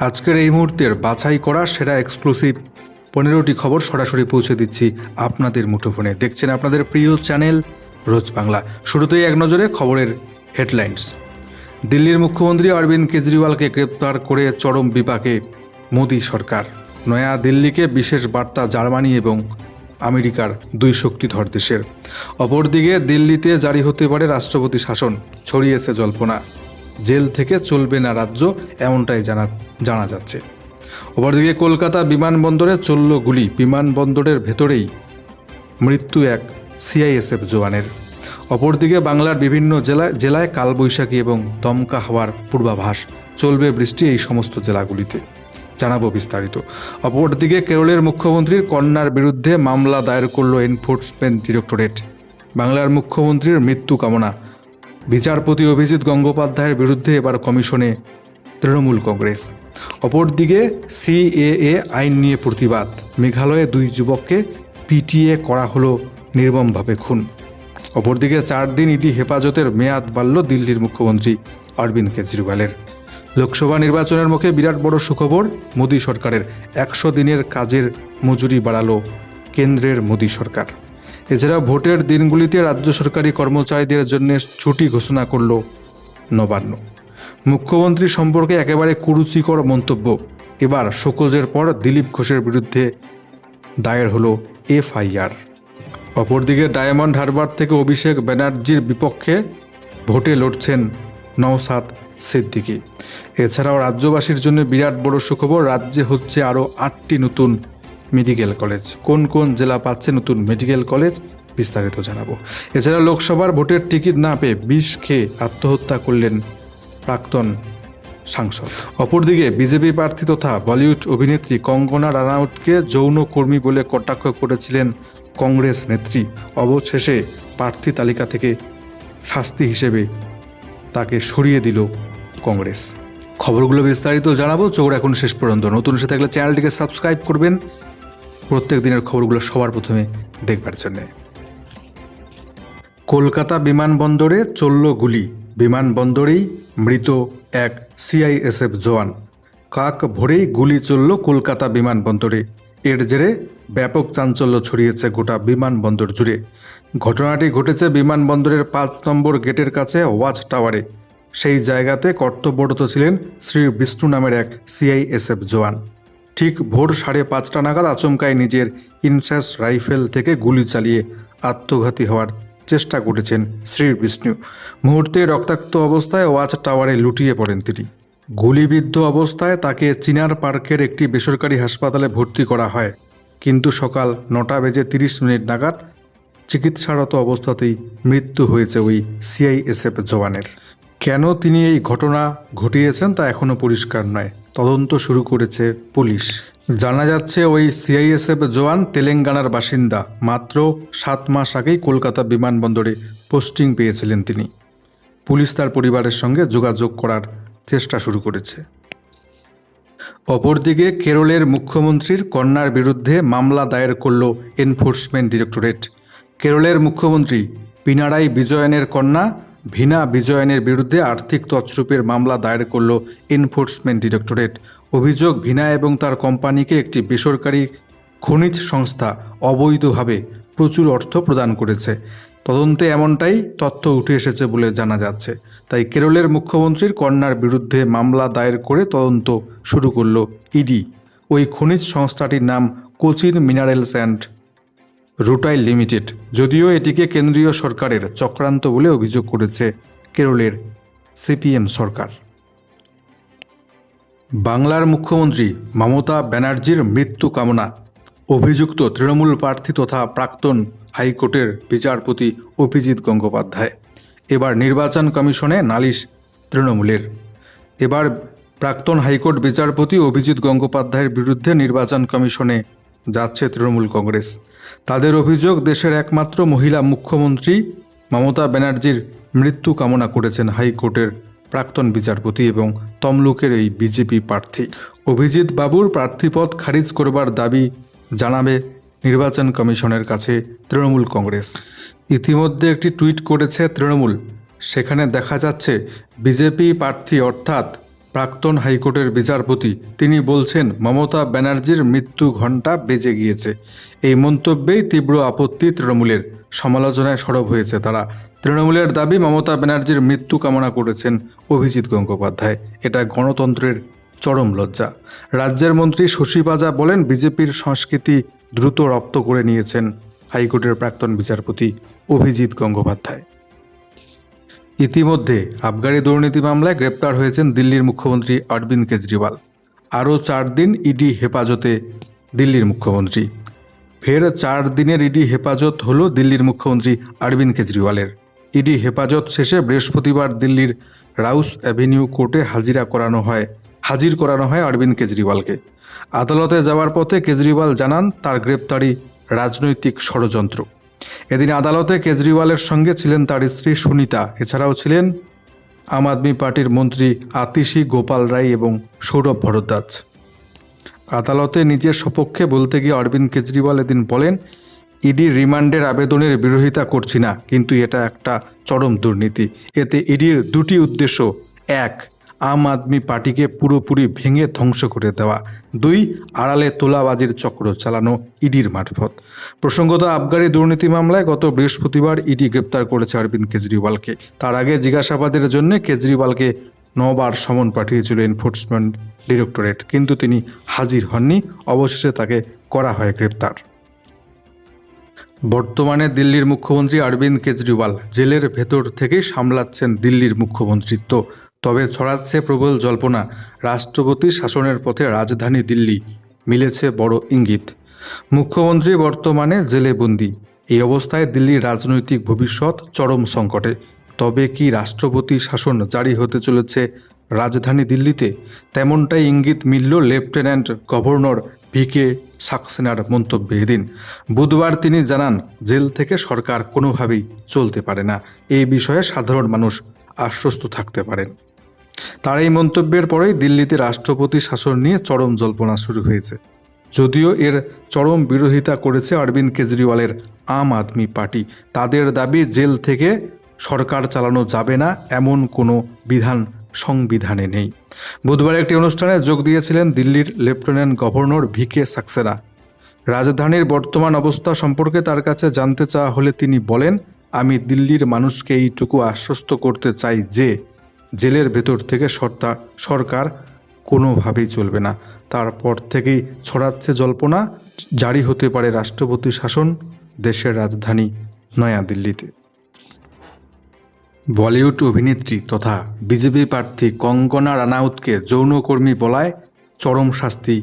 আজকের এই মুহূর্তের বাছাই করা সেরা এক্সক্লুসিভ 15টি খবর সরাসরি পৌঁছে দিচ্ছি আপনাদের মুঠোফোনে। দেখছেন আপনাদের প্রিয় চ্যানেল রোজ বাংলা। শুরুতেই এক নজরে খবরের হেডলাইন্স। দিল্লির মুখ্যমন্ত্রী অরবিন্দ কেজরিওয়ালকে গ্রেপ্তার করে চরম বিপাকে মোদী সরকার। নয়া দিল্লিকে বিশেষ বার্তা জার্মানি এবং আমেরিকার দুই শক্তিধর দেশের। অপরদিকে দিল্লিতে জারি হতে পারে রাষ্ট্রপতি শাসন, ছড়িয়েছে জল্পনা। জেল থেকে চলবে না রাজ্য, এমনটাই জানা যাচ্ছে। অপরদিকে কলকাতা বিমানবন্দরে চলল গুলি, বিমানবন্দরের ভেতরেই মৃত্যু এক সিআইএসএফ জওয়ানের। অপরদিকে বাংলার বিভিন্ন জেলায় কালবৈশাখী এবং দমকা হওয়ার পূর্বাভাস, চলবে বৃষ্টি এই সমস্ত জেলাগুলিতে, জানাবো বিস্তারিত। অপরদিকে কেরলের মুখ্যমন্ত্রীর কন্যার বিরুদ্ধে মামলা দায়ের করল এনফোর্সমেন্ট ডিরেক্টরেট। বাংলার মুখ্যমন্ত্রীর মৃত্যু কামনা। বিচারপতি অভিজিৎ গঙ্গোপাধ্যায়ের বিরুদ্ধে এবার কমিশনে তৃণমূল কংগ্রেস। অপরদিকে সিএএ আইন নিয়ে প্রতিবাদ। মেঘালয়ে দুই যুবককে পিটিএ করা হলো নির্মমভাবে খুন। অপরদিকে 4 দিন ইডি হেফাজতের মেয়াদ বাড়ল দিল্লির মুখ্যমন্ত্রী অরবিন্দ কেজরিওয়ালের। লোকসভা নির্বাচনের মুখে বিরাট বড় সুখবর, মোদী সরকারের 100 দিনের কাজের মজুরি বাড়ালো কেন্দ্রের মোদী সরকার। এছাড়া ভোটের দিনগুলিতে রাজ্য সরকারি কর্মচারীদের জন্য ছুটি ঘোষণা করল নবান্ন। মুখ্যমন্ত্রী সম্পর্কে একেবারে কুরুচিকর মন্তব্য। এবার শোকজের পর দিলীপ ঘোষের বিরুদ্ধে দায়ের হলো এফআইআর। অপরদিকে ডায়মন্ড হারবার থেকে অভিষেক ব্যানার্জির বিপক্ষে ভোটে লড়ছেন নওশাদ সিদ্দিকী। এছাড়াও রাজ্যবাসীর জন্য বিরাট বড় সুখবর, রাজ্যে হচ্ছে আরও 8টি নতুন মেডিকেল কলেজ। কোন কোন জেলা পাচ্ছে নতুন মেডিকেল কলেজ, বিস্তারিত জানাবো। এছাড়া লোকসভার ভোটের টিকিট না পেয়ে বিষ খেয়ে আত্মহত্যা করলেন প্রাক্তন সাংসদ। অপরদিকে বিজেপি প্রার্থী তথা বলিউড অভিনেত্রী কঙ্গনা রানাউতকে যৌন কর্মী বলে কটাক্ষ করেছিলেন কংগ্রেস নেত্রী। অবশেষে প্রার্থী তালিকা থেকে শাস্তি হিসেবে তাকে সরিয়ে দিল কংগ্রেস। খবরগুলো বিস্তারিত জানাবো, চোখ রাখুন শেষ পর্যন্ত। নতুন এসে থাকলে চ্যানেলটিকে সাবস্ক্রাইব করবেন প্রত্যেক দিনের খবরগুলো সবার প্রথমে দেখবার জন্যে। কলকাতা বিমানবন্দরে চলল গুলি, বিমানবন্দরেই মৃত এক সিআইএসএফ জওয়ান। কাক ভোরেই গুলি চলল কলকাতা বিমানবন্দরে। এর জেরে ব্যাপক চাঞ্চল্য ছড়িয়েছে গোটা বিমানবন্দর জুড়ে। ঘটনাটি ঘটেছে বিমানবন্দরের 5 নম্বর গেটের কাছে ওয়াচ টাওয়ারে। সেই জায়গাতে কর্তব্যরত ছিলেন শ্রী বিষ্ণু নামের এক সিআইএসএফ জওয়ান। ঠিক ভোর 5:30 নাগাদ আচমকায় নিজের ইনসাস রাইফেল থেকে গুলি চালিয়ে আত্মঘাতী হওয়ার চেষ্টা করেছেন শ্রী বিষ্ণু। মুহূর্তে রক্তাক্ত অবস্থায় ওয়াচ টাওয়ারে লুটিয়ে পড়েন তিনি। গুলিবিদ্ধ অবস্থায় তাকে চিনার পার্কের একটি বেসরকারি হাসপাতালে ভর্তি করা হয়, কিন্তু সকাল 9:30 নাগাদ চিকিৎসারত অবস্থাতেই মৃত্যু হয়েছে ওই সিআইএসএফ জওয়ানের। কেন তিনি এই ঘটনা ঘটিয়েছেন তা এখনও পরিষ্কার নয়। তদন্ত শুরু করেছে পুলিশ। জানা যাচ্ছে ওই সিআইএসএফ জওয়ান তেলেঙ্গানার বাসিন্দা। মাত্র 7 মাস আগেই কলকাতা বিমানবন্দরে পোস্টিং পেয়েছিলেন তিনি। পুলিশ তার পরিবারের সঙ্গে যোগাযোগ করার চেষ্টা শুরু করেছে। অপরদিকে কেরলের মুখ্যমন্ত্রীর কন্যার বিরুদ্ধে মামলা দায়ের করল এনফোর্সমেন্ট ডিরেক্টরেট। কেরলের মুখ্যমন্ত্রী পিনারাই বিজয়নের কন্যা ভীনা বিজয়নের বিরুদ্ধে আর্থিক তছরূপের মামলা দায়ের করল এনফোর্সমেন্ট ডিরেক্টরেট। অভিযোগ, ভীনা এবং তার কোম্পানিকে একটি বেসরকারি খনিজ সংস্থা অবৈধভাবে প্রচুর অর্থ প্রদান করেছে। তদন্তে এমনটাই তথ্য উঠে এসেছে বলে জানা যাচ্ছে। তাই কেরলের মুখ্যমন্ত্রীর কন্যার বিরুদ্ধে মামলা দায়ের করে তদন্ত শুরু করল ইডি। ওই খনিজ সংস্থাটির নাম Cochin minerals and rutile limited. যদিও এটিকে কেন্দ্রীয় সরকারের চক্রান্ত বলে অভিযোগ করেছে কেরলের সিপিএম সরকার। বাংলার মুখ্যমন্ত্রী মমতা ব্যানার্জির মৃত্যু কামনা। অভিযুক্ত তৃণমূল প্রার্থী তথা প্রাক্তন হাইকোর্টের বিচারপতি অভিজিৎ গঙ্গোপাধ্যায়। এবার নির্বাচন কমিশনে নালিশ তৃণমূলের। এবার প্রাক্তন হাইকোর্ট বিচারপতি অভিজিৎ গঙ্গোপাধ্যায়ের বিরুদ্ধে নির্বাচন কমিশনে যাচ্ছে তৃণমূল কংগ্রেস। তাদের অভিযোগ, দেশের একমাত্র মহিলা মুখ্যমন্ত্রী মমতা ব্যানার্জির মৃত্যু কামনা করেছেন হাইকোর্টের প্রাক্তন বিচারপতি এবং তমলুকের এই বিজেপি প্রার্থী। অভিজিৎ বাবুর প্রার্থীপদ খারিজ করবার দাবি জানাবে নির্বাচন কমিশনের কাছে তৃণমূল কংগ্রেস। ইতিমধ্যে একটি টুইট করেছে তৃণমূল। সেখানে দেখা যাচ্ছে বিজেপি প্রার্থী অর্থাৎ প্রাক্তন হাইকোর্টের বিচারপতি, তিনি বলছেন মমতা ব্যানার্জির মৃত্যু ঘণ্টা বেজে গিয়েছে। এই মন্তব্যেই তীব্র আপত্তি তৃণমূলের, সমালোচনায় সরব হয়েছে তারা। তৃণমূলের দাবি মমতা ব্যানার্জির মৃত্যু কামনা করেছেন অভিজিৎ গঙ্গোপাধ্যায়। এটা গণতন্ত্রের চরম লজ্জা। রাজ্যের মন্ত্রী শশী পাজা বলেন বিজেপির সংস্কৃতি দ্রুত রপ্ত করে নিয়েছেন হাইকোর্টের প্রাক্তন বিচারপতি অভিজিৎ গঙ্গোপাধ্যায়। ইতিমধ্যে আবগারি দুর্নীতি মামলায় গ্রেপ্তার হয়েছেন দিল্লির মুখ্যমন্ত্রী অরবিন্দ কেজরিওয়াল। আরও 4 দিন ইডি হেফাজতে দিল্লির মুখ্যমন্ত্রী। ফের 4 দিনের ইডি হেফাজত হলো দিল্লির মুখ্যমন্ত্রী অরবিন্দ কেজরিওয়ালের। ইডি হেফাজত শেষে বৃহস্পতিবার দিল্লির রাউস অ্যাভিনিউ কোর্টে হাজির করানো হয় অরবিন্দ কেজরিওয়ালকে। আদালতে যাওয়ার পথে কেজরিওয়াল জানান তার গ্রেপ্তারি রাজনৈতিক ষড়যন্ত্র। এদিন আদালতে কেজরিওয়ালের সঙ্গে ছিলেন তার স্ত্রী সুনিতা, এছাড়াও ছিলেন আম আদমি পার্টির মন্ত্রী আতিশী গোপাল রায় এবং সৌরভ ভরদ্বাজ। আদালতে নিজের সপক্ষে বলতে গিয়ে অরবিন্দ কেজরিওয়াল এদিন বলেন, ইডি রিমান্ডের আবেদনের বিরোধিতা করছি না, কিন্তু এটা একটা চরম দুর্নীতি। এতে ইডির 2টি উদ্দেশ্য: 1, আম আদমি পার্টিকে পুরোপুরি ভেঙে ধ্বংস করে দেওয়া; 2, আড়ালে তোলাবাজির চক্র চালানো ইডির মারফত। প্রসঙ্গত, আবগারি দুর্নীতি মামলায় গত বৃহস্পতিবার ইডি গ্রেপ্তার করেছে অরবিন্দ কেজরিওয়ালকে। তার আগে জিজ্ঞাসাবাদের জন্য কেজরিওয়ালকে 9 বার সমন পাঠিয়েছিল এনফোর্সমেন্ট ডিরেক্টরেট, কিন্তু তিনি হাজির হননি। অবশেষে তাকে করা হয় গ্রেপ্তার। বর্তমানে দিল্লির মুখ্যমন্ত্রী অরবিন্দ কেজরিওয়াল জেলের ভেতর থেকেই সামলাচ্ছেন দিল্লির মুখ্যমন্ত্রিত্ব। তবে ছড়াচ্ছে প্রবল জল্পনা, রাষ্ট্রপতি শাসনের পথে রাজধানী দিল্লি। মিলেছে বড় ইঙ্গিত। মুখ্যমন্ত্রী বর্তমানে জেলে বন্দী। এই অবস্থায় দিল্লির রাজনৈতিক ভবিষ্যৎ চরম সংকটে। তবে কি রাষ্ট্রপতি শাসন জারি হতে চলেছে রাজধানী দিল্লিতে? তেমনটাই ইঙ্গিত মিলল লেফটেন্যান্ট গভর্নর ভিকে সাক্সেনার মন্তব্যে। এদিন বুধবার তিনি জানান, জেল থেকে সরকার কোনোভাবেই চলতে পারে না। এই বিষয়ে সাধারণ মানুষ আশ্বস্ত থাকতে পারেন। তার এই মন্তব্যের পরেই দিল্লিতে রাষ্ট্রপতি শাসন নিয়ে চরম জল্পনা শুরু হয়েছে। যদিও এর চরম বিরোধিতা করেছে অরবিন্দ কেজরিওয়ালের আম আদমি পার্টি। তাদের দাবি, জেল থেকে সরকার চালানো যাবে না, এমন কোনো বিধান সংবিধানে নেই। বুধবার একটি অনুষ্ঠানে যোগ দিয়েছিলেন দিল্লির লেফটেন্যান্ট গভর্নর ভিকে সাক্সেনা। রাজধানীর বর্তমান অবস্থা সম্পর্কে তার কাছে জানতে চাওয়া হলে তিনি বলেন, আমি দিল্লির মানুষকে এইটুকু আশ্বস্ত করতে চাই যে জেলের ভেতর থেকে সরকার কোনোভাবেই চলবে না। তারপর থেকেই ছড়াচ্ছে জল্পনা, জারি হতে পারে রাষ্ট্রপতি শাসন দেশের রাজধানী নয়াদিল্লিতে। বলিউড অভিনেত্রী তথা বিজেপি প্রার্থী কঙ্গনা রানাউতকে যৌনকর্মী বলায় চরম শাস্তি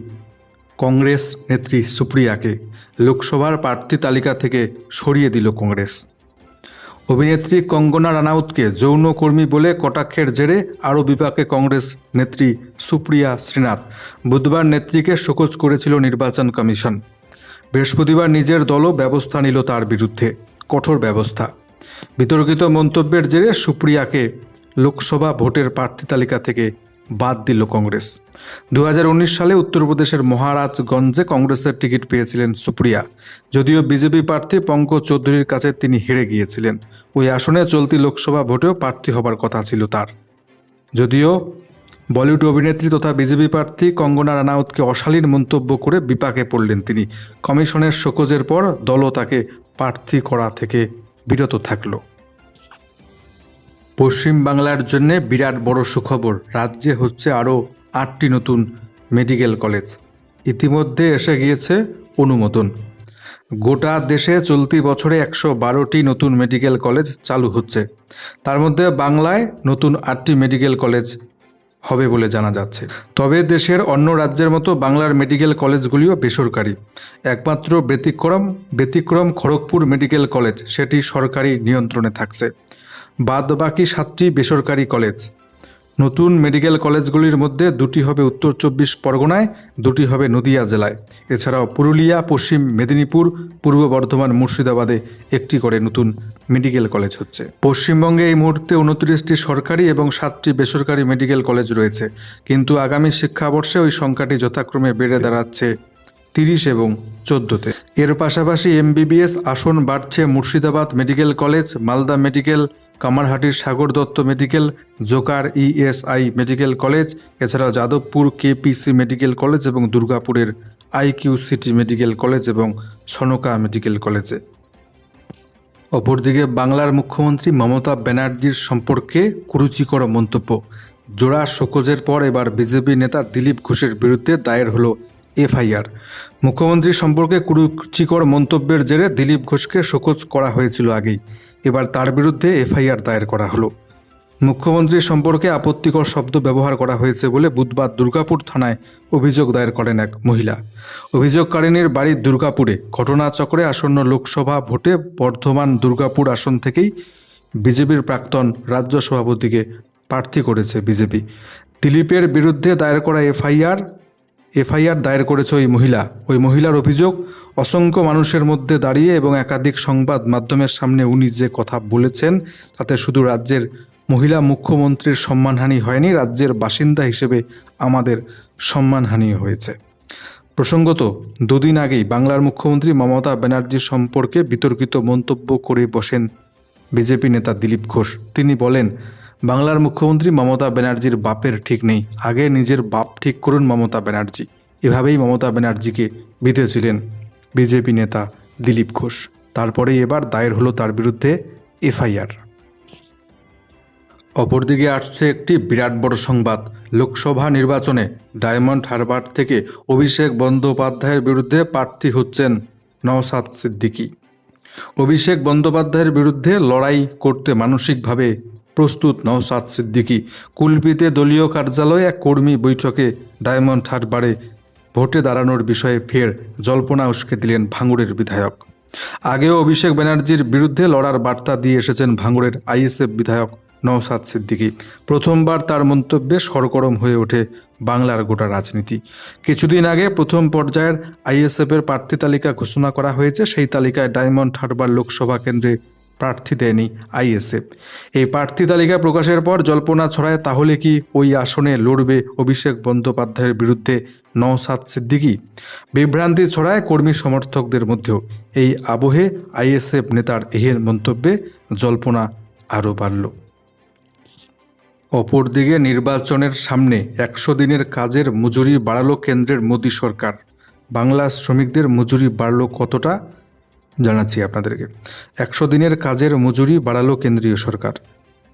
কংগ্রেস নেত্রী সুপ্রিয়াকে। লোকসভার প্রার্থী তালিকা থেকে সরিয়ে দিল কংগ্রেস। অভিনেত্রী কঙ্গনা রানাউতকে যৌনকর্মী বলে কটাক্ষের জেরে আরও বিপাকে কংগ্রেস নেত্রী সুপ্রিয়া শ্রীনাথ। বুধবার নেত্রীকে শোকজ করেছিল নির্বাচন কমিশন। বৃহস্পতিবার নিজের দলও ব্যবস্থা নিল তার বিরুদ্ধে, কঠোর ব্যবস্থা। বিতর্কিত মন্তব্যের জেরে সুপ্রিয়াকে লোকসভা ভোটের প্রার্থী তালিকা থেকে বাদ দিল কংগ্রেস। 2019 সালে উত্তরপ্রদেশের মহারাজগঞ্জে কংগ্রেসের টিকিট পেয়েছিলেন সুপ্রিয়া। যদিও বিজেপি প্রার্থী পঙ্কজ চৌধুরীর কাছে তিনি হেরে গিয়েছিলেন। ওই আসনে চলতি লোকসভা ভোটেও প্রার্থী হবার কথা ছিল তার। যদিও বলিউড অভিনেত্রী তথা বিজেপি প্রার্থী কঙ্গনা রানাউতকে অশালীন মন্তব্য করে বিপাকে পড়লেন তিনি। কমিশনের শোকজের পর দলও তাকে প্রার্থী করা থেকে বিরত থাকল। পশ্চিম বাংলার জন্য বিরাট বড় সুখবর, রাজ্যে হচ্ছে আরও 8টি নতুন মেডিকেল কলেজ। ইতিমধ্যে এসে গিয়েছে অনুমোদন। গোটা দেশে চলতি বছরে 112টি নতুন মেডিকেল কলেজ চালু হচ্ছে। তার মধ্যে বাংলায় নতুন 8টি মেডিকেল কলেজ হবে বলে জানা যাচ্ছে। তবে দেশের অন্য রাজ্যের মতো বাংলার মেডিকেল কলেজগুলিও বেসরকারি। একমাত্র ব্যতিক্রম খড়গপুর মেডিকেল কলেজ, সেটি সরকারি নিয়ন্ত্রণে থাকছে। বাদ বাকি 7টি বেসরকারি কলেজ। নতুন মেডিকেল কলেজগুলির মধ্যে 2টি হবে উত্তর 24 পরগনায়, 2টি হবে নদিয়া জেলায়। এছাড়াও পুরুলিয়া, পশ্চিম মেদিনীপুর, পূর্ব বর্ধমান, মুর্শিদাবাদে একটি করে নতুন মেডিকেল কলেজ হচ্ছে। পশ্চিমবঙ্গে এই মুহূর্তে 29টি সরকারি এবং 7টি বেসরকারি মেডিকেল কলেজ রয়েছে, কিন্তু আগামী শিক্ষাবর্ষে ওই সংখ্যাটি যথাক্রমে বেড়ে দাঁড়াচ্ছে 30 এবং 14তে। এর পাশাপাশি MBBS আসন বাড়ছে Murshidabad medical college, Malda medical কামারহাটির সাগর দত্ত মেডিকেল, জোকার ইএসআই মেডিকেল কলেজ, এছাড়াও যাদবপুর কেপিসি মেডিকেল কলেজ এবং দুর্গাপুরের আইকিউ সিটি মেডিকেল কলেজ এবং সনকা মেডিকেল কলেজে। অপরদিকে বাংলার মুখ্যমন্ত্রী মমতা ব্যানার্জির সম্পর্কে কুরুচিকর মন্তব্য। জোড়া শোকজের পর এবার বিজেপি নেতা দিলীপ ঘোষের বিরুদ্ধে দায়ের হলো এফআইআর। মুখ্যমন্ত্রী সম্পর্কে কুরুচিকর মন্তব্যের জেরে দিলীপ ঘোষকে শোকজ করা হয়েছিল আগেই, এবার তার বিরুদ্ধে এফআইআর দায়ের করা হলো। মুখ্যমন্ত্রীর সম্পর্কে আপত্তিকর শব্দ ব্যবহার করা হয়েছে বলে বুধবার দুর্গাপুর থানায় অভিযোগ দায়ের করেন এক মহিলা। অভিযোগকারিনীর বাড়ি দুর্গাপুরে। ঘটনাচক্রে আসন্ন লোকসভা ভোটে বর্ধমান দুর্গাপুর আসন থেকেই বিজেপির প্রাক্তন রাজ্য সভাপতিকে প্রার্থী করেছে বিজেপি। দিলীপের বিরুদ্ধে দায়ের করা এফআইআর দায়ের করেছে ওই মহিলার অভিযোগ, অসংখ্য মানুষের মধ্যে দাঁড়িয়ে এবং একাধিক সংবাদ মাধ্যমের সামনে উনি যে কথা বলেছেন তাতে শুধু রাজ্যের মহিলা মুখ্যমন্ত্রীর সম্মানহানি হয়নি, রাজ্যের বাসিন্দা হিসেবে আমাদের সম্মানহানি হয়েছে। প্রসঙ্গত, দুদিন আগেই বাংলার মুখ্যমন্ত্রী মমতা ব্যানার্জি সম্পর্কে বিতর্কিত মন্তব্য করে বসেন বিজেপি নেতা দিলীপ ঘোষ। তিনি বলেন, বাংলার মুখ্যমন্ত্রী মমতা ব্যানার্জির বাপের ঠিক নেই, আগে নিজের বাপ ঠিক করুন মমতা ব্যানার্জি। এভাবেই মমতা ব্যানার্জিকে বিঁধেছিলেন বিজেপি নেতা দিলীপ ঘোষ। তারপরেই এবার দায়ের হলো তার বিরুদ্ধে এফআইআর। অপরদিকে আসছে একটি বিরাট বড় সংবাদ। লোকসভা নির্বাচনে ডায়মন্ড হারবার থেকে অভিষেক বন্দ্যোপাধ্যায়ের বিরুদ্ধে প্রার্থী হচ্ছেন নওশাদ সিদ্দিকী। অভিষেক বন্দ্যোপাধ্যায়ের বিরুদ্ধে লড়াই করতে মানসিকভাবে প্রস্তুত নওশাদ সিদ্দিকী। কুলপিতে দলীয় কার্যালয়ে এক কর্মী বৈঠকে ডায়মন্ড হারবারে ভোটে দাঁড়ানোর বিষয়ে ফের জল্পনা উস্কে দিলেন ভাঙড়ের বিধায়ক। আগেও অভিষেক ব্যানার্জির বিরুদ্ধে লড়ার বার্তা দিয়ে এসেছেন ভাঙড়ের আইএসএফ বিধায়ক নওশাদ সিদ্দিকী। প্রথমবার তার মন্তব্যে সরগরম হয়ে ওঠে বাংলার গোটা রাজনীতি। কিছুদিন আগে প্রথম পর্যায়ের আইএসএফের প্রার্থী তালিকা ঘোষণা করা হয়েছে। সেই তালিকায় ডায়মন্ড হারবার লোকসভা কেন্দ্রে প্রার্থী দেয়নি আইএসএফ। এই প্রার্থী তালিকা প্রকাশের পর জল্পনা ছড়ায়, তাহলে কি ওই আসনে লড়বে অভিষেক বন্দ্যোপাধ্যায়ের বিরুদ্ধে নওশাদ সিদ্দিকী? বিভ্রান্তি ছড়ায় কর্মী সমর্থকদের মধ্যেও। এই আবহে আইএসএফ নেতার এহেন মন্তব্যে জল্পনা আরও বাড়ল। অপরদিকে নির্বাচনের সামনে 100 দিনের কাজের মজুরি বাড়ালো কেন্দ্রের মোদী সরকার। বাংলা শ্রমিকদের মজুরি বাড়লো কতটা জানাচ্ছি আপনাদেরকে। 100 দিনের কাজের মজুরি বাড়ালো কেন্দ্রীয় সরকার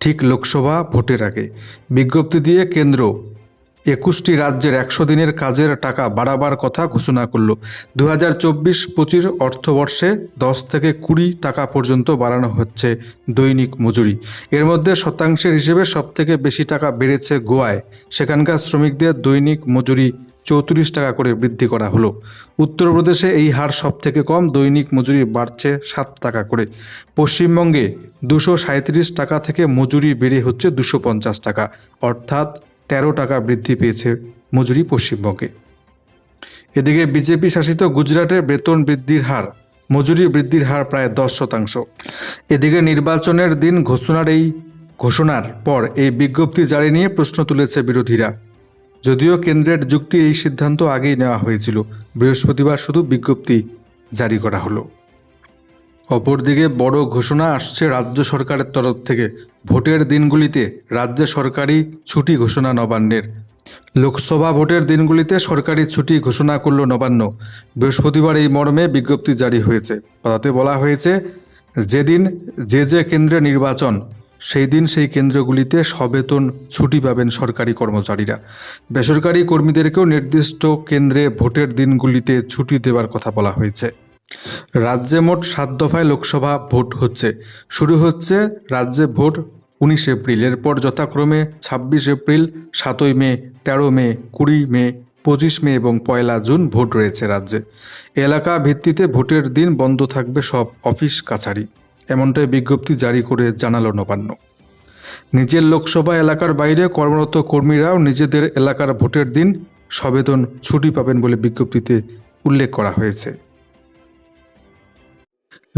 ঠিক লোকসভা ভোটের আগে। বিজ্ঞপ্তি দিয়ে কেন্দ্র 21টি রাজ্যের 100 দিনের কাজের টাকা বাড়াবার কথা ঘোষণা করল। 2024-25 অর্থবর্ষে 10 থেকে 20 টাকা পর্যন্ত বাড়ানো হচ্ছে দৈনিক মজুরি। এর মধ্যে শতাংশের হিসেবে সবথেকে বেশি টাকা বেড়েছে গোয়ায়। সেখানকার শ্রমিকদের দৈনিক মজুরি 34 টাকা করে বৃদ্ধি করা হলো। উত্তরপ্রদেশে এই হার সবথেকে কম, দৈনিক মজুরি বাড়ছে 7 টাকা করে। পশ্চিমবঙ্গে 237 টাকা থেকে মজুরি বেড়ে হচ্ছে 250 টাকা, অর্থাৎ 13 টাকা বৃদ্ধি পেয়েছে মজুরি পশ্চিমবঙ্গে। এদিকে বিজেপি শাসিত গুজরাটের বেতন বৃদ্ধির হার, মজুরি বৃদ্ধির হার প্রায় 10%। এদিকে নির্বাচনের দিন ঘোষণার পর এই বিজ্ঞপ্তি জারি নিয়ে প্রশ্ন তুলেছে বিরোধীরা। যদিও কেন্দ্রের যুক্তি, এই সিদ্ধান্ত আগেই নেওয়া হয়েছিল, বৃহস্পতিবার শুধু বিজ্ঞপ্তি জারি করা হলো। অপরদিকে বড় ঘোষণা আসছে রাজ্য সরকারের তরফ থেকে। ভোটের দিনগুলিতে রাজ্যে সরকারি ছুটি ঘোষণা নবান্নের। লোকসভা ভোটের দিনগুলিতে সরকারি ছুটি ঘোষণা করল নবান্ন। বৃহস্পতিবার এই মর্মে বিজ্ঞপ্তি জারি হয়েছে। তাতে বলা হয়েছে, যেদিন যে কেন্দ্রে নির্বাচন সেই দিন সেই কেন্দ্রগুলিতে সবেতন ছুটি পাবেন সরকারি কর্মচারীরা। বেসরকারি কর্মীদেরকেও নির্দিষ্ট কেন্দ্রে ভোটের দিনগুলিতে ছুটি দেওয়ার কথা বলা হয়েছে। রাজ্যে মোট 7 দফায় লোকসভা ভোট হচ্ছে। শুরু হচ্ছে রাজ্যে ভোট 19 এপ্রিল, এরপর যথাক্রমে 26 এপ্রিল, 7ই মে, 13 মে, 20 মে, 25 মে এবং 1 জুন ভোট রয়েছে রাজ্যে। এলাকা ভিত্তিতে ভোটের দিন বন্ধ থাকবে সব অফিস কাছারি, এমনটাই বিজ্ঞপ্তি জারি করে জানালো নবান্ন। নিজের লোকসভা এলাকার বাইরে কর্মরত কর্মীরাও নিজেদের এলাকার ভোটের দিন সবেতন ছুটি পাবেন বলে বিজ্ঞপ্তিতে উল্লেখ করা হয়েছে।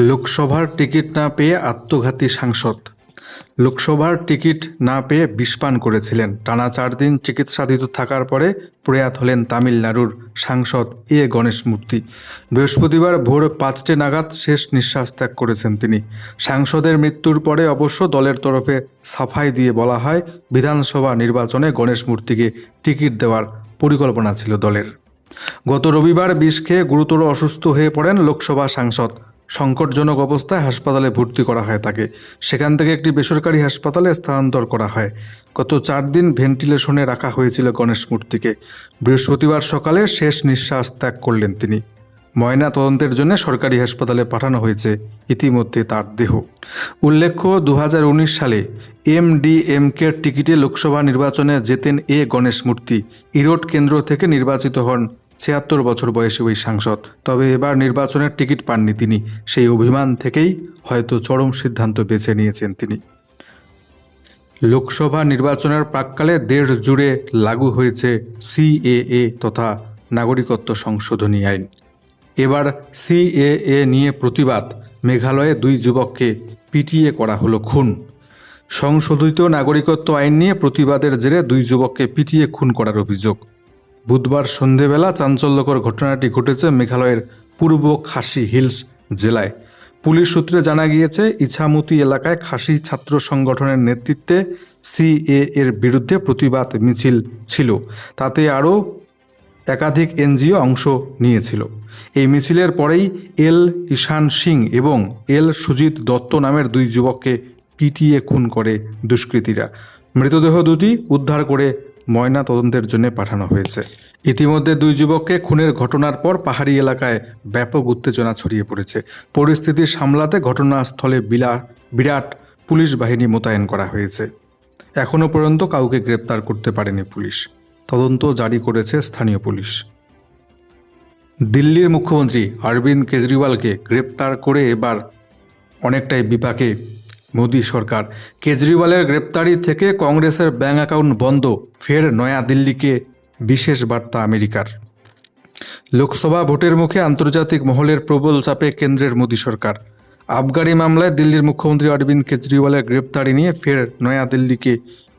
লোকসভার টিকিট না পেয়ে আত্মঘাতী সাংসদ। লোকসভার টিকিট না পেয়ে বিষপান করেছিলেন। টানা 4 দিন চিকিৎসাধীন থাকার পরে প্রয়াত হলেন তামিলনাড়ুর সাংসদ গণেশ মূর্তি। বৃহস্পতিবার ভোর 5টে নাগাদ শেষ নিঃশ্বাস ত্যাগ করেছেন তিনি। সাংসদের মৃত্যুর পরে অবশ্য দলের তরফে সাফাই দিয়ে বলা হয়, বিধানসভা নির্বাচনে গণেশ মূর্তিকে টিকিট দেওয়ার পরিকল্পনা ছিল দলের। গত রবিবার বিষ খেয়ে গুরুতর অসুস্থ হয়ে পড়েন লোকসভা সাংসদ। সংকটজনক অবস্থায় হাসপাতালে ভর্তি করা হয় তাকে। সেখান থেকে একটি বেসরকারি হাসপাতালে স্থানান্তর করা হয়। গত 4 দিন ভেন্টিলেশনে রাখা হয়েছিল গণেশ মূর্তিকে। বৃহস্পতিবার সকালে শেষ নিঃশ্বাস ত্যাগ করলেন তিনি। ময়না তদন্তের জন্য সরকারি হাসপাতালে পাঠানো হয়েছে ইতিমধ্যে তার দেহ। উল্লেখ্য, 2019 সালে MDMKর টিকিটে লোকসভা নির্বাচনে জেতেন গণেশ মূর্তি। ইরোড কেন্দ্র থেকে নির্বাচিত হন 76 বছর বয়সী ওই সাংসদ। তবে এবার নির্বাচনের টিকিট পাননি তিনি। সেই অভিমান থেকেই হয়তো চরম সিদ্ধান্ত বেছে নিয়েছেন তিনি। লোকসভা নির্বাচনের প্রাক্কালে দেশ জুড়ে লাগু হয়েছে CAA তথা নাগরিকত্ব সংশোধনী আইন। এবার CAA নিয়ে প্রতিবাদ। মেঘালয়ে 2 যুবককে পিটিয়ে করা হলো খুন। সংশোধিত নাগরিকত্ব আইন নিয়ে প্রতিবাদের জেরে 2 যুবককে পিটিয়ে খুন করার অভিযোগ। বুধবার সন্ধেবেলা চাঞ্চল্যকর ঘটনাটি ঘটেছে মেঘালয়ের পূর্ব খাসি হিলস জেলায়। পুলিশ সূত্রে জানা গিয়েছে, ইছামতি এলাকায় খাসি ছাত্র সংগঠনের নেতৃত্বে CAA-এর বিরুদ্ধে প্রতিবাদ মিছিল ছিল। তাতে আরও একাধিক NGO অংশ নিয়েছিল। এই মিছিলের পরেই ঈশান সিং এবং সুজিত দত্ত নামের 2 যুবককে পিটিয়ে খুন করে দুষ্কৃতীরা। মৃতদেহ দুটি উদ্ধার করে ময়না তদন্তের জন্য পাঠানো হয়েছে। ইতিমধ্যে 2 যুবককে খুনের ঘটনার পর পাহাড়ি এলাকায় ব্যাপক উত্তেজনা ছড়িয়ে পড়েছে। পরিস্থিতি সামলাতে ঘটনাস্থলে বিরাট পুলিশ বাহিনী মোতায়েন করা হয়েছে। এখনও পর্যন্ত কাউকে গ্রেপ্তার করতে পারেনি পুলিশ। তদন্ত জারি করেছে স্থানীয় পুলিশ। দিল্লির মুখ্যমন্ত্রী অরবিন্দ কেজরিওয়ালকে গ্রেপ্তার করে এবার অনেকটাই বিপাকে মোদী সরকার। কেজরিওয়ালের গ্রেপ্তারি থেকে কংগ্রেসের ব্যাঙ্ক অ্যাকাউন্ট বন্ধ, ফের নয়াদিল্লিকে বিশেষ বার্তা আমেরিকার। লোকসভা ভোটের মুখে আন্তর্জাতিক মহলের প্রবল চাপে কেন্দ্রের মোদী সরকার। আবগারি মামলায় দিল্লির মুখ্যমন্ত্রী অরবিন্দ কেজরিওয়ালের গ্রেপ্তারি নিয়ে ফের নয়াদিল্লিকে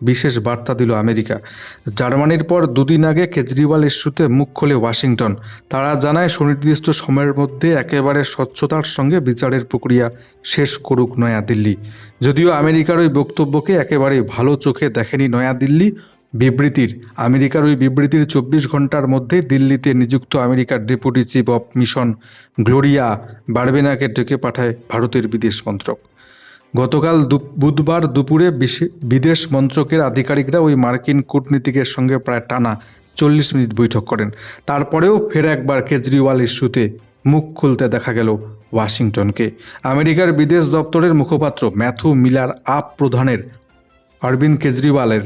বিশেষ বার্তা দিল আমেরিকা। জার্মানির পর 2 দিন আগে কেজরিওয়াল ইস্যুতে মুখ খোলে ওয়াশিংটন। তারা জানায়, সুনির্দিষ্ট সময়ের মধ্যে একেবারে স্বচ্ছতার সঙ্গে বিচারের প্রক্রিয়া শেষ করুক নয়াদিল্লি। যদিও আমেরিকার ওই বক্তব্যকে একেবারে ভালো চোখে দেখেনি নয়াদিল্লি। আমেরিকার ওই বিবৃতির 24 ঘন্টার মধ্যে দিল্লিতে নিযুক্ত আমেরিকার deputy chief of mission Gloria বারবেনাকে ডেকে পাঠায় ভারতের বিদেশ মন্ত্রক। গতকাল বুধবার দুপুরে বিদেশ মন্ত্রকের আধিকারিকরা ওই মার্কিন কূটনীতিকের সঙ্গে প্রায় টানা 40 মিনিট বৈঠক করেন। তারপরেও ফের একবার কেজরিওয়াল ইস্যুতে মুখ খুলতে দেখা গেল ওয়াশিংটনকে। আমেরিকার বিদেশ দপ্তরের মুখপাত্র ম্যাথু মিলার প্রধানের অরবিন্দ কেজরিওয়ালের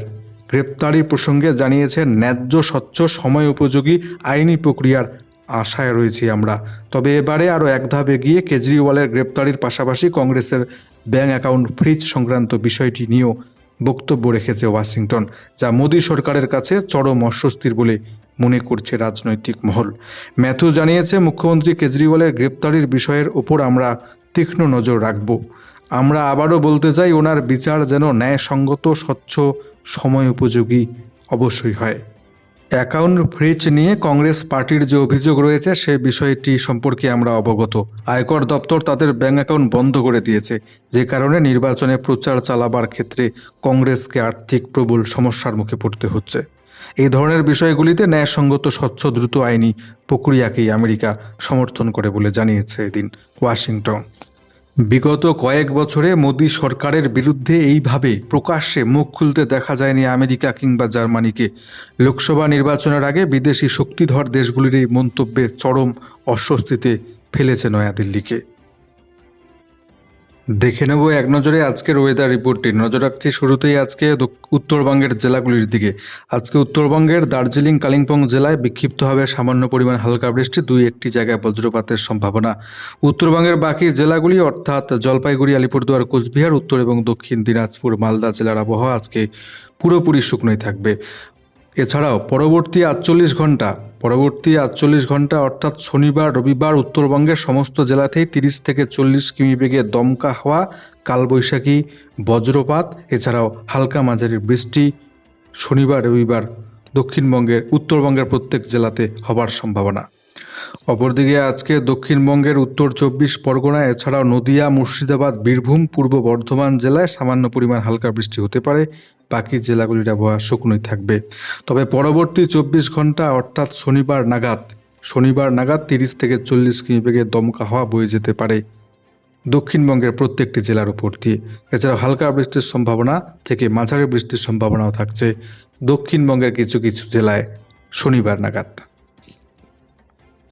গ্রেপ্তারি প্রসঙ্গে জানিয়েছেন, ন্যায্য, স্বচ্ছ, সময় উপযোগী আইনি প্রক্রিয়ার আশায় রয়েছি আমরা। তবে এবারে আরও এক ধাপ এগিয়ে কেজরিওয়ালের গ্রেপ্তারির পাশাপাশি কংগ্রেসের ব্যাঙ্ক অ্যাকাউন্ট ফ্রিজ সংক্রান্ত বিষয়টি নিয়েও বক্তব্য রেখেছে ওয়াশিংটন, যা মোদী সরকারের কাছে চরম অস্বস্তির বলে মনে করছে রাজনৈতিক মহল। ম্যাথু জানিয়েছে, মুখ্যমন্ত্রী কেজরিওয়ালের গ্রেপ্তারির বিষয়ের ওপর আমরা তীক্ষ্ণ নজর রাখব। আমরা আবারও বলতে চাই, ওনার বিচার যেন ন্যায়সঙ্গত, স্বচ্ছ, সময় উপযোগী অবশ্যই হয়। অ্যাকাউন্ট ফ্রিজ নিয়ে কংগ্রেস পার্টির যে অভিযোগ রয়েছে সে বিষয়টি সম্পর্কে আমরা অবগত। আয়কর দপ্তর তাদের ব্যাঙ্ক অ্যাকাউন্ট বন্ধ করে দিয়েছে, যে কারণে নির্বাচনে প্রচার চালাবার ক্ষেত্রে কংগ্রেসকে আর্থিক প্রবল সমস্যার মুখে পড়তে হচ্ছে। এই ধরনের বিষয়গুলিতে ন্যায়সঙ্গত, স্বচ্ছ, দ্রুত আইনি প্রক্রিয়াকেই আমেরিকা সমর্থন করে বলে জানিয়েছে এদিন ওয়াশিংটন। বিগত কয়েক বছরে মোদী সরকারের বিরুদ্ধে এইভাবে প্রকাশ্যে মুখ খুলতে দেখা যায়নি আমেরিকা কিংবা জার্মানিকে। লোকসভা নির্বাচনের আগে বিদেশি শক্তিধর দেশগুলির এই মন্তব্যে চরম অস্বস্তিতে ফেলেছে নয়াদিল্লিকে। দেখে নেব এক নজরে আজকের ওয়েদার রিপোর্টটি। নজর রাখছি শুরুতেই আজকে উত্তরবঙ্গের জেলাগুলির দিকে। আজকে উত্তরবঙ্গের দার্জিলিং, কালিম্পং জেলায় বিক্ষিপ্ত হবে সামান্য পরিমাণ হালকা বৃষ্টি, 2-1টি জায়গায় বজ্রপাতের সম্ভাবনা। উত্তরবঙ্গের বাকি জেলাগুলি অর্থাৎ জলপাইগুড়ি, আলিপুরদুয়ার, কোচবিহার, উত্তর এবং দক্ষিণ দিনাজপুর, মালদা জেলার আবহাওয়া আজকে পুরোপুরি শুকনোই থাকবে। এছাড়াও পরবর্তী 48 ঘন্টা অর্থাৎ শনিবার রবিবার উত্তরবঙ্গের সমস্ত জেলাতেই 30 থেকে 40 কিমি বেগে দমকা হাওয়া, কালবৈশাখী, বজ্রপাত এছাড়াও হালকা মাঝারি বৃষ্টি শনিবার রবিবার উত্তরবঙ্গের প্রত্যেক জেলাতে হবার সম্ভাবনা। অপরদিকে আজকে দক্ষিণবঙ্গের উত্তর 24 পরগনা এছাড়াও নদিয়া, মুর্শিদাবাদ, বীরভূম, পূর্ব বর্ধমান জেলায় সামান্য পরিমাণ হালকা বৃষ্টি হতে পারে। বাকি জেলাগুলির আবহাওয়া শুকনোই থাকবে। তবে পরবর্তী 24 ঘন্টা অর্থাৎ শনিবার নাগাদ 30 থেকে 40 কিমি বেগে দমকা হাওয়া বয়ে যেতে পারে দক্ষিণবঙ্গের প্রত্যেকটি জেলার উপর দিয়ে। এছাড়াও হালকা বৃষ্টির সম্ভাবনা থেকে মাঝারি বৃষ্টির সম্ভাবনাও থাকছে দক্ষিণবঙ্গের কিছু কিছু জেলায় শনিবার নাগাদ।